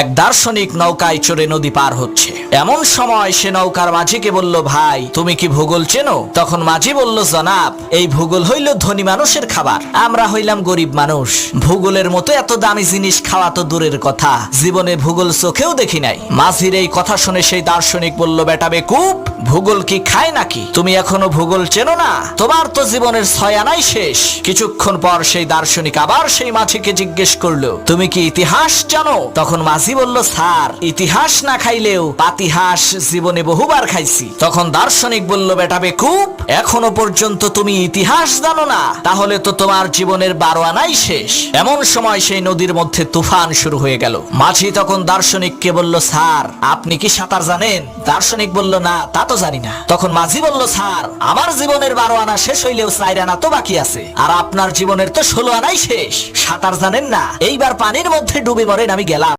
এক দার্শনিক নৌকায় চড়ে নদী পার হচ্ছে। এমন সময় সে নৌকার মাঝিকে বলল, ভাই তুমি কি ভূগোল চেনো? তখন মাঝি বলল, জনাব, এই ভূগোল হইল ধনী মানুষের খাবার, আমরা হইলাম গরিব মানুষ। ভূগোলের মতো এত দামি জিনিস খাওয়া তো দূরের কথা, জীবনে ভূগোল চোখেও দেখি নাই। মাঝির এই কথা শুনে সেই দার্শনিক বলল, বেটা বেকুব, ভূগোল কি খায় নাকি? তুমি এখনো ভূগোল চেনো না? তোমার তো জীবনের 6 আনাই শেষ। কিছুক্ষণ পর সেই দার্শনিক আবার সেই মাঝিকে জিজ্ঞেস করলো, তুমি কি ইতিহাস জানো? তখন মাঝি বলল, স্যার, ইতিহাস না খাইলেও পাতিহাস জীবনে বহুবার খাইছি। তখন দার্শনিক বলল, বেটা বেকুব, এখনো পর্যন্ত তুমি ইতিহাস জানো না? তাহলে তো তোমার জীবনের 12 আনাই শেষ। এমন সময় সেই নদীর মধ্যে তুফান শুরু হয়ে গেল। মাঝি তখন দার্শনিককে বলল, স্যার, আপনি কি সাঁতার জানেন? দার্শনিক বলল, না, তা তো জানি না। তখন মাঝি বলল, স্যার, আমার জীবনের 12 আনা শেষ হইলেও 4 আনা তো বাকি আছে, আর আপনার জীবনের তো 16 আনাই শেষ। সাঁতার জানেন না? এইবার পানির মধ্যে ডুবে মরেন, আমি গেলাম।